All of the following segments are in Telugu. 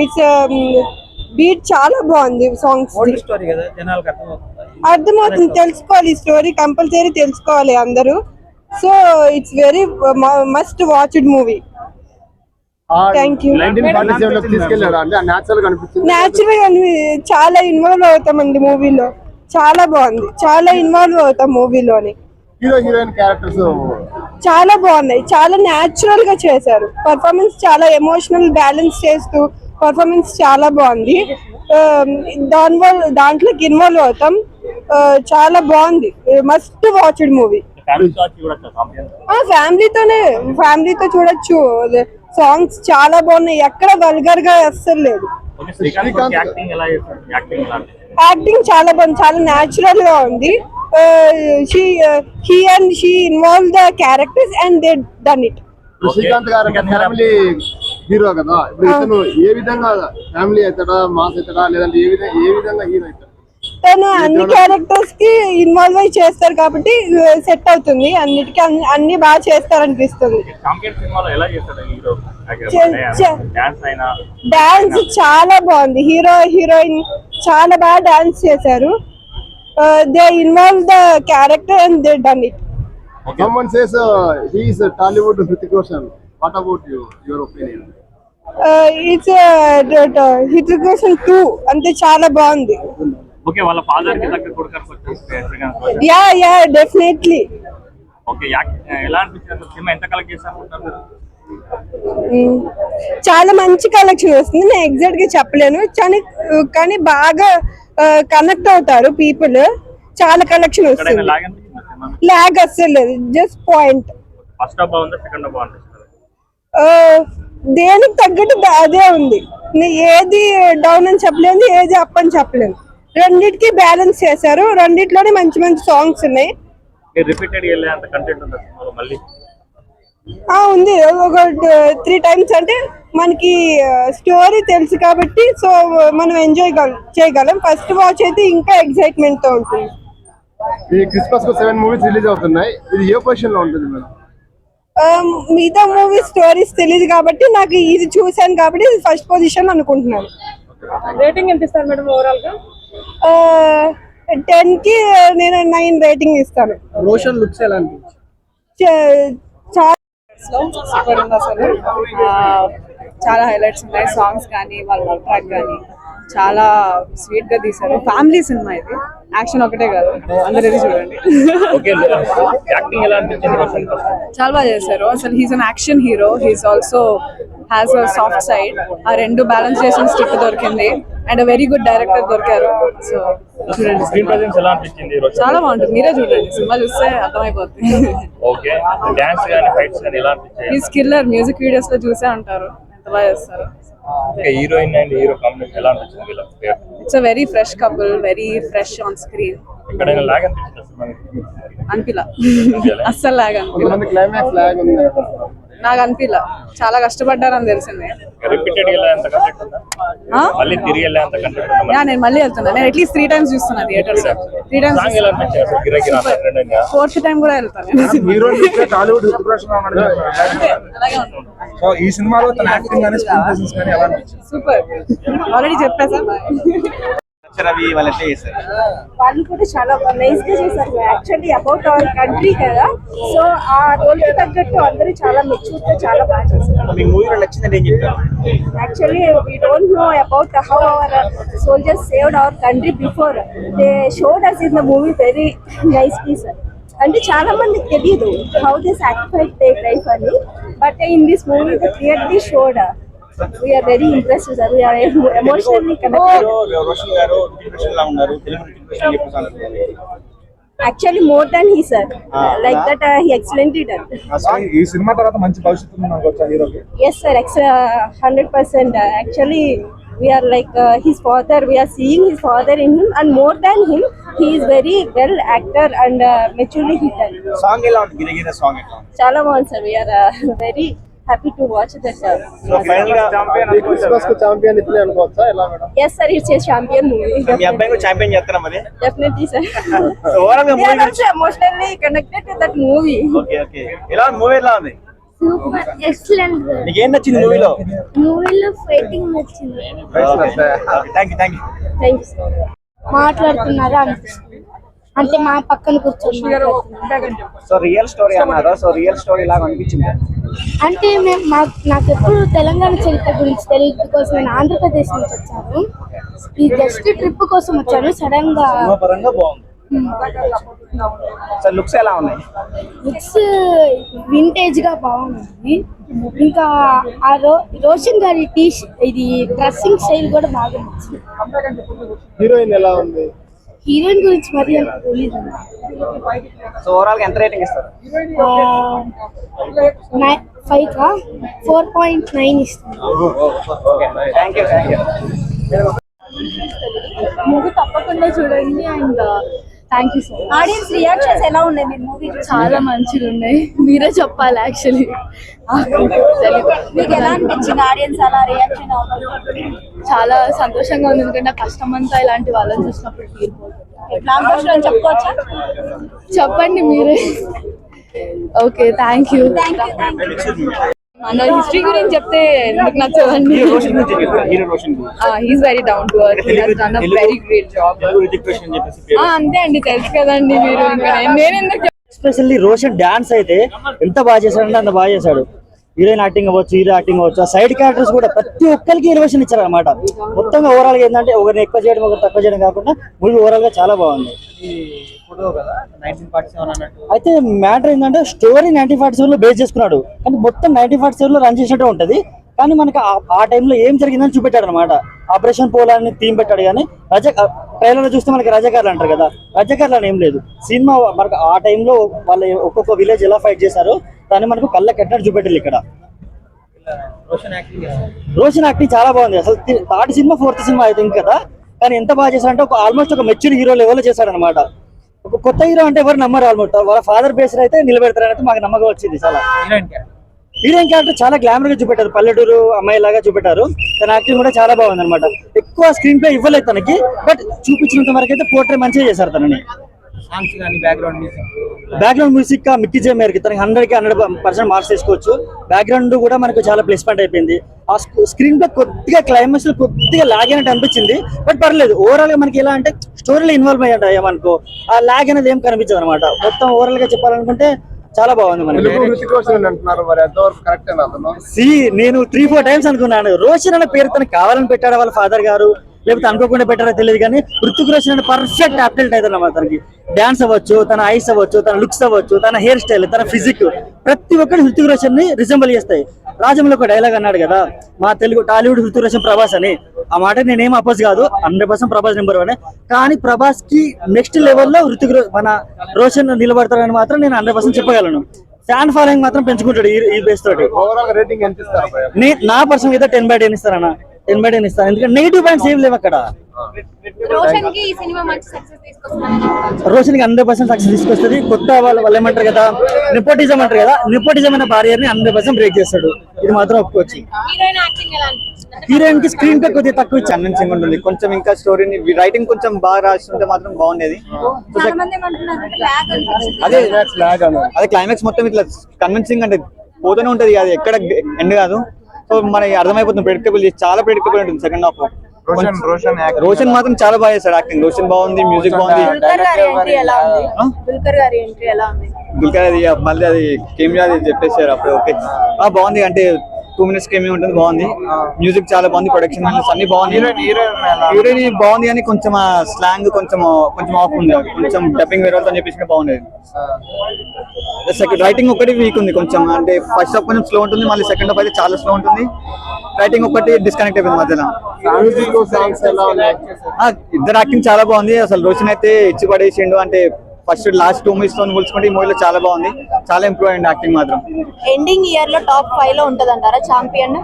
ఇట్స్ బీట్ చాలా బాగుంది సాంగ్స్. అర్థమవుతుంది, తెలుసుకోవాలి స్టోరీ, కంపల్సరీ తెలుసుకోవాలి అందరూ. So it's very must watched movie. Thank you. Natural చాలా ఇన్వాల్వ్ అవుతామండి మూవీలో. చాలా బాగుంది, చాలా ఇన్వాల్వ్ అవుతాం మూవీలోని. హీరో హీరోయిన్ క్యారెక్టర్స్ చాలా బాగున్నాయి, చాలా న్యాచురల్ గా చేశారు. పర్ఫార్మెన్స్ చాలా ఎమోషనల్ బ్యాలెన్స్ చేస్తూ పర్ఫార్మెన్స్ చాలా బాగుంది. దాంట్లోకి ఇన్వాల్వ్ అవుతాం. చాలా బాగుంది, మస్ట్ వాచ్డ్ మూవీ. ఫ్యామిలీతో చూడొచ్చు. సాంగ్స్ చాలా బాగున్నాయి, ఎక్కడ వల్గర్ గా అస్సలు లేదు. యాక్టింగ్ చాలా బాగుంది, చాలా న్యాచురల్ గా ఉంది. he involved the characters and they done it. Srikanth గారు ఫ్యామిలీ హీరో కదా, ఇప్పుడు ఇతను ఏ విధంగా ఫ్యామిలీ అవుతాడా, మాస్ అవుతాడా, లేదంటే ఏ విధంగా హీరో అవుతాడు? తను అన్ని క్యారెక్టర్స్ కి ఇన్వాల్వ్ అయి చేస్తారు కాబట్టి సెట్ అవుతుంది. అన్నిటికీ అన్ని బాగా చేస్తారు అనిపిస్తుంది. డాన్స్ చాలా బాగుంది, హీరో హీరోయిన్ చాలా బాగా డాన్స్ చేశారు. They involve the character and they done it. Someone says he is a Tollywood Hrithik Roshan. What about you? Your opinion? It's Hrithik Roshan 2. ante chaala baagundi. Okay, wala father ki takka kodukar. Yeah, definitely. Okay, ela anpichadu cinema enta collect chesaru? చాలా మంచి కలెక్షన్ వస్తుంది. నేను ఎగ్జాక్ట్ గా చెప్పలేను, కానీ బాగా కనెక్ట్ అవుతారు పీపుల్. చాలా కలెక్షన్ వస్తుంది, లాగ్ అస్సలు లేదు, జస్ట్ పాయింట్. దేనికి తగ్గట్టు అదే ఉంది. ఏది డౌన్ అని చెప్పలేదు, ఏది అప్ అని చెప్పలేదు. రెండిటికి బ్యాలెన్స్ చేశారు. రెండిట్లోనే మంచి మంచి సాంగ్స్ ఉన్నాయి. ఉంది, ఒక 3 times. అంటే మనకి స్టోరీ తెలుసు కాబట్టి సో మనం ఎంజాయ్ చేయగలం. ఫస్ట్ వాచ్ అయితే ఇంకా ఎక్సైట్మెంట్ తో ఉంటుంది. ఈ క్రిస్మస్ కు 7 మూవీస్ రిలీజ్ అవుతున్నాయి. ఇది ఏ పొజిషన్ లో ఉంటుంది మేడం? మిగతా మూవీ స్టోరీస్ తెలియదు కాబట్టి నాకు ఇది చూసాను కాబట్టి ఇది ఫస్ట్ పొజిషన్ అనుకుంటున్నాను. రేటింగ్ ఎంత ఇస్తారు మేడం ఓవరాల్ గా? 10 కి నేను 9 రేటింగ్ ఇస్తాను. రోషన్ లుక్స్ ఎలా అనిపించింది? సూపర్ ఉంది అసలు. చాలా హైలైట్స్ ఉన్నాయి, సాంగ్స్ కానీ వాళ్ళ లవ్ ట్రాక్ కానీ చాలా స్వీట్ గా తీశారు. ఫ్యామిలీ సినిమా ఇది, యాక్షన్ ఒకటే కాదు, అందరు ఇది చూడండి. చాలా బాగా చేశారు అసలు. He's an action hero, he's also has a soft side. ఆ రెండు బ్యాలెన్స్ చేసిన స్క్రిప్ట్ దొరికింది అండ్ వెరీ గుడ్ డైరెక్టర్ దొరికారు. సో చూడండి, చాలా బాగుంటుంది. మీరే చూడండి, సినిమా చూస్తే అర్థమైపోతుంది. ఈ స్కిల్లర్ మ్యూజిక్ వీడియోస్ లో చూసే ఉంటారు, ఎంత బాగా చేస్తారు. హీరోయిన్ అండ్ హీరో కాంబినేషన్ ఎలా అనిపించింది? It's a very fresh couple, very fresh on screen. అనిపిలా, అస్సలు లాగ్ అనిపిలా. నాకు అనిపిలా, చాలా కష్టపడ్డారని తెలిసింది. నేను మళ్ళీ వెళ్తున్నా, నేను అట్లీస్ట్ 3 times చూస్తున్నా థియేటర్స్. 3 times, 4th time కూడా వెళ్తాను. ఈ సినిమాలో తన యాక్టింగ్ గాని స్క్రీన్ ప్రెజెన్స్ గాని ఎలా అనిపించింది? సూపర్, ఆల్రెడీ చెప్పేసా. వాళ్ళు కూడా చాలా నైస్ గా చేశారు. యాక్చువల్లీ అబౌట్ అవర్ కంట్రీ కదా, సో ఆ రోల్ కి తగ్గట్టు అందరూ చాలా మెచ్యూర్ గా చాలా బాగా చేశారు. Actually we don't know about how our soldiers saved our country before. They showed us in the movie very nicely sir. అంటే చాలా మందికి తెలియదు how they sacrifice their life అని, but in this movie they clearly showed. We are very impressed sir. We are emotionally connected. Actually more than he sir, like that he excellently done. ఈ సినిమా తర్వాత మంచి భవిష్యత్తు ఉంది అనుకోవచ్చా హీరోకి? Yes sir, 100%. Actually we are like his father, we are seeing his father in him, and more than him he is very well actor and maturely he done. Song ఎలా ఉంది? గిరిగిరి సాంగ్ ఎలా ఉంది? చాలా బాగుంది sir. We are very happy to watch that. So finally Christmas కు ఛాంపియన్ ఇట్లే అనుకోవచ్చా ఎలా madam? Yes sir, it's a champion movie. మీ అబ్బాయి కూడా ఛాంపియన్ చేస్తారా మరి? Definitely sir. ఓవరాల్ గా movie also emotionally connected to that movie. Okay ఎలా మూవీ ఎలా ఉంది? Super excellent. నీకు ఏం నచ్చింది మూవీలో? మూవీలో ఫైటింగ్ నచ్చింది. Thank you. మాట్లాడుతున్నారా అనిపిస్తుంది, అంటే మా పక్కన కూర్చొని మాట్లాడుతున్నారు. సో రియల్ స్టోరీ అన్నారు, సో రియల్ స్టోరీ లాగా అనిపించింది. అంటే నాకు ఎప్పుడు తెలంగాణ చరిత్ర గురించి తెలియదు, బికాస్ నేను ఆంధ్రప్రదేశ్ నుంచి వచ్చాను. ఈ జస్ట్ ట్రిప్ కోసం వచ్చాను. సడన్ గా పరంగా బాగుంది. సో లుక్స్ ఎలా ఉన్నాయి? లుక్స్ వింటేజ్ గా బాగుంది. ఇంకా ఆ రోషన్ గారి ఇది డ్రెస్సింగ్ స్టైల్ కూడా బాగా నచ్చింది. హీరోయిన్ ఎలా ఉంది? హీరోయిన్ గురించి మరి అంత తెలీదు. సో ఓవరాల్ గా ఎంత రేటింగ్ ఇస్తారు? 4.9 ఇస్తాను. Thank you. మూవీ తప్పకుండా చూడండి and thank you so much. Audience reactions ఎలా ఉన్నాయి మీరు మూవీ చూసి? చాలా మంచిగా ఉన్నాయి, మీరే చెప్పాలి యాక్చువల్లీ. మీకు ఎలా అనిపించింది ఆడియన్స్ అలా రియాక్షన్ అవుతుంది? చాలా సంతోషంగా ఉంది, ఎందుకంటే కష్టం అంతా ఇలాంటి వాళ్ళని చూసినప్పుడు ఫీల్ బ్లాక్ బస్టర్ అని చెప్పుకోవచ్చా? చెప్పండి మీరే. Okay, thank you. మన హిస్టరీ గురించి చెప్తే ఎందుకు నచ్చదండి. He's very down to earth, he has done a very great job. అంతే అండి, తెలుసు కదండి మీరు. ఇంకా నేను ఎందుకు ఎస్పెషల్లీ రోషన్ డాన్స్ అయితే ఎంత బాగా చేశాడంటే అంత బాగా చేశాడు. హీరోయిన్ యాక్టింగ్ అవ్వచ్చు, హీరో యాక్టింగ్ అవ్వచ్చు, ఆ సైడ్ క్యారెక్టర్స్ కూడా ప్రతి ఒక్కరికి ఎలివేషన్ ఇచ్చారు అనమాట. మొత్తంగా ఓవరాల్ గా ఏంటంటే ఒకరిని ఎక్కువ చేయడం ఒకరు తక్కువ చేయడం కాకుండా మూవీ ఓవరాల్ గా చాలా బాగుంది. అయితే మ్యాటర్ ఏంటంటే స్టోరీ 1947 లో బేస్ చేసుకున్నాడు, కానీ మొత్తం 1947 లో రన్ చేసినట్టు ఉంటది. కానీ మనకి ఆ టైంలో ఏం జరిగిందని చూపెట్టాడు అనమాట. ఆపరేషన్ పోలాన్ని థీమ్ పెట్టాడు. కానీ ట్రైలర్ లో చూస్తే మనకి రజాకార్లు అంటారు కదా, రజాకార్లు అని ఏం లేదు. సినిమా మనకు ఆ టైంలో వాళ్ళు ఒక్కొక్క విలేజ్ ఎలా ఫైట్ చేశారో దాన్ని మనకు కళ్ళ కట్టినట్టు చూపెట్టాలి. ఇక్కడ రోషన్ యాక్టింగ్ చాలా బాగుంది. అసలు థర్డ్ సినిమా ఫోర్త్ సినిమా అయితే కదా, కానీ ఎంత బాగా చేశాడంటే ఆల్మోస్ట్ ఒక మెచ్యూర్ హీరో లెవెల్లో చేశాడు అనమాట. ఒక కొత్త హీరో అంటే ఎవరు నమ్మరు, ఆల్మోస్ట్ వాళ్ళ ఫాదర్ బేస్డ్ అయితే నిలబెడతారనైతే మాకు నమ్మకం వచ్చింది. చాలా హీరోయిన్ క్యారెక్టర్ చాలా గ్లామర్ గా చూపెట్టారు, పల్లెటూరు అమ్మాయి లాగా చూపెట్టారు. తన యాక్టింగ్ కూడా చాలా బాగుంది అనమాట. ఎక్కువ స్క్రీన్ ప్లే ఇవ్వలేదు తనకి, బట్ చూపించినంత వరకు అయితే పోర్ట్రే మంచిగా చేశారు తనని. బ్యాక్గ్రౌండ్ మ్యూజిక్ మిక్కీ జే మేరకి తనకి 100% మార్క్స్ తీసుకోవచ్చు. బ్యాక్గ్రౌండ్ కూడా మనకు చాలా ప్లస్ పాయింట్ అయిపోయింది. ఆ స్క్రీన్ ప్లే కొద్దిగా క్లైమాక్స్ లో కొద్దిగా లాగ్ అయినట్టు అనిపించింది, బట్ పర్లేదు. ఓవరాల్ గా మనకి ఎలా అంటే స్టోరీలో ఇన్వాల్వ్ అయ్యాడు ఏమనుకో, ఆ లాగ్ అనేది ఏం కనిపించదు అనమాట. మొత్తం ఓవరాల్ గా చెప్పాలనుకుంటే చాలా బాగుంది మనకి. నేను 3-4 టైమ్స్ అనుకున్నాను. రోషన్ అనే పేరు తనకు కావాలని పెట్టాడు వాళ్ళ ఫాదర్ గారు, లేకపోతే అనుకోకుండా పెట్టారో తెలియదు, కానీ హృతిక్ రోషన్ అంటే పర్ఫెక్ట్ అప్డేట్ అవుతుంది అన్నమాట. తనకి డాన్స్ అవ్వచ్చు, తన ఐస్ అవ్వచ్చు, తన లుక్స్ అవ్వచ్చు, తన హెయిర్ స్టైల్, తన ఫిజిక్, ప్రతి ఒక్కటి హృతిక్ రోషన్ ని రిజెంబుల్ చేస్తాయి. రాజంలో ఒక డైలాగ్ అన్నాడు కదా, మా తెలుగు టాలీవుడ్ హృతిక్ రోషన్ ప్రభాస్ అని. ఆ మాట నేనేం అపోజ్ కాదు, 100% ప్రభాస్ నెంబర్ 1. కానీ ప్రభాస్ కి నెక్స్ట్ లెవెల్లో మన రోషన్ నిలబడతారని మాత్రం నేను 100% చెప్పగలను. ఫ్యాన్ ఫాలోయింగ్ మాత్రం పెంచుకుంటాడు ఈ బేస్ తోటి. నా పర్సన్ అయితే 10/10 ఇస్తారన్న, 10/10 ఇస్తాను. ఎందుకంటే నెగిటివ్ పాయింట్స్ ఏం లేవు అక్కడ. రోషన్ కి 100% సక్సెస్ తీసుకొస్తుంది. కొత్త వాళ్ళు ఏమంటారు కదా, నెపోటిజం అంటారు కదా, నెపోటిజం అనే బారియర్ ని 100% బ్రేక్ చేస్తాడు. ఇది మాత్రం ఒప్పుకోవచ్చు. హీరోయిన్ కి స్క్రీన్ పే కొద్దిగా తక్కువ ఛాలెంజింగ్ ఉంటుంది. కొంచెం ఇంకా స్టోరీని రైటింగ్ కొంచెం బాగా రాస్తుంటే మాత్రం బాగుండేది. అదే క్లైమాక్స్ మొత్తం ఇట్లా కన్విన్సింగ్ అంటే పోతూనే ఉంటది, అది ఎక్కడ ఎండ్ కాదు. సో మనకి అర్థమైపోతుంది, ప్రెడిక్టబుల్, చాలా ప్రెడిక్టబుల్ ఉంటుంది సెకండ్ హాఫ్. రోషన్ మాత్రం చాలా బాగా చేశాడు యాక్టింగ్. రోషన్ బాగుంది, మ్యూజిక్ బాగుంది. దుల్కర్ అది మళ్ళీ అది కెమియా అది చెప్పేసారు అప్పుడు. ఓకే బాగుంది, అంటే 2 minutes కెమియా ఉంటుంది, బాగుంది. మ్యూజిక్ చాలా బాగుంది, ప్రొడక్షన్ అన్ని బాగుంది. హీరోయిన్ బాగుంది, కానీ కొంచెం స్లాంగ్ కొంచెం ఆఫ్ ఉంది. కొంచెం డబ్బింగ్ వేరే వాళ్ళతో చెప్పేసి బాగుండేది. రైటింగ్ ఒకటి వీక్ ఉంది కొంచెం, అంటే ఫస్ట్ హాఫ్ కొంచెం స్లో ఉంటుంది, మళ్ళీ సెకండ్ హాఫ్ అయితే చాలా స్లో ఉంటుంది. రైటింగ్ ఒకటి డిస్కనెక్ట్ అయిపోయింది మధ్యలో. ఇద్దరు యాక్టింగ్ చాలా బాగుంది. అసలు రోషన్ అయితే ఇచ్చి పడేసిండు, అంటే ఫస్ట్ లాస్ట్ 2 movies తో పోల్చుకుంటే ఈ మూవీలో చాలా బాగుంది, చాలా ఇంప్రూవ్ అయ్యింది యాక్టింగ్ మాత్రం. ఎండింగ్ ఇయర్ లో టాప్ 5 లో ఉంటది అంటారా ఛాంపియన్?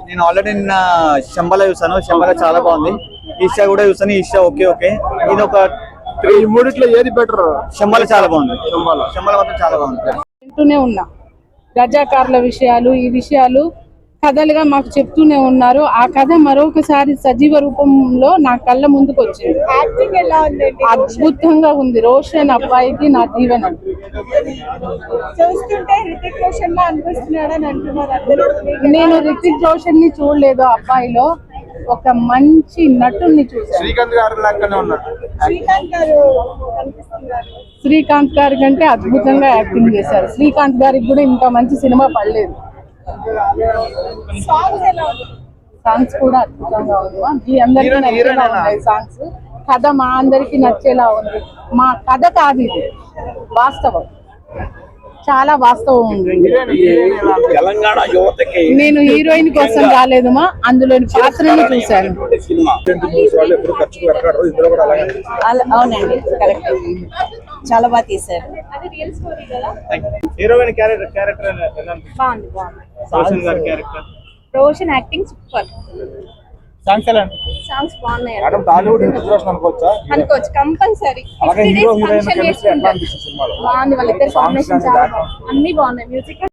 నేను ఆల్రెడీ నిన్న శంబల చూసాను, శంబల చాలా బాగుంది. ఈషా కూడా చూసాను, ఈషా ఓకే. ఇది ఒక 3 ఏది బెటర్? శంబల చాలా బాగుంది, శంబల మాత్రం చాలా బాగుంది. వింటూనే ఉన్నా రజాకార్ల విషయాలు, ఈ విషయాలు కథలుగా మాకు చెప్తూనే ఉన్నారు. ఆ కథ మరొకసారి సజీవ రూపంలో నా కళ్ళ ముందుకు వచ్చింది. యాక్టింగ్ ఎలా ఉందండి? అద్భుతంగా ఉంది. రోషన్ అబ్బాయికి నా దీవెన. చూస్తుంటే రితిక్ రోషన్ లా అనిపిస్తున్నాడని అంటున్నారు అందరూ. నేను రితిక్ రోషన్ ని చూడలేదు, అబ్బాయిలో ఒక మంచి నటుల్ని చూసాను. శ్రీకాంత్ గారు లాగానే ఉన్నాడు. శ్రీకాంత్ గారు కనిపిస్తున్నారు. శ్రీకాంత్ గారి కంటే అద్భుతంగా యాక్టింగ్ చేశారు. శ్రీకాంత్ గారికి కూడా ఇంత మంచి సినిమా పడలేదు. సాంగ్స్ ఎలా ఉంది? సాంగ్స్ కూడా అద్భుతంగా ఉంది. మీ అందరికీ నచ్చేలా ఉన్నాయి సాంగ్స్. కథ మా అందరికి నచ్చేలా ఉంది. మా కథ కాదు ఇది, వాస్తవం, చాలా వాస్తవం ఉంది. తెలంగాణ యువతకి నేను హీరోయిన్ కోసం రాలేదు మా, అందులోని పాత్రని చూశాను. సినిమా వాళ్ళు ఎప్పుడు ఖర్చుకు వెనకాడరు, ఇందులో కూడా అలాగే అవునండి, కరెక్ట్. చాలా బాగా తీశారు. అది రియల్ స్టోరీ కదా. హీరోయిన్ క్యారెక్టర్ ఎలా అనిపించింది? బాగుంది. రోషన్ గారి character, Roshan acting super. Songs ఎలా అనిపించింది? సాంగ్స్ బాగున్నాయి మేడం టాలీవుడ్ ఇన్స్పిరేషన్ అనుకోవచ్చా? అనుకోవచ్చు కంపల్సరీ. అలాగే హీరో హీరోయిన్ కెమిస్ట్రీ ఎట్లా అనిపిస్తుంది సినిమాలో? బాగుంది. వాళ్ళిద్దరు కాంబినేషన్ చాలా బాగుంది. అన్ని బాగున్నాయి. మ్యూజిక్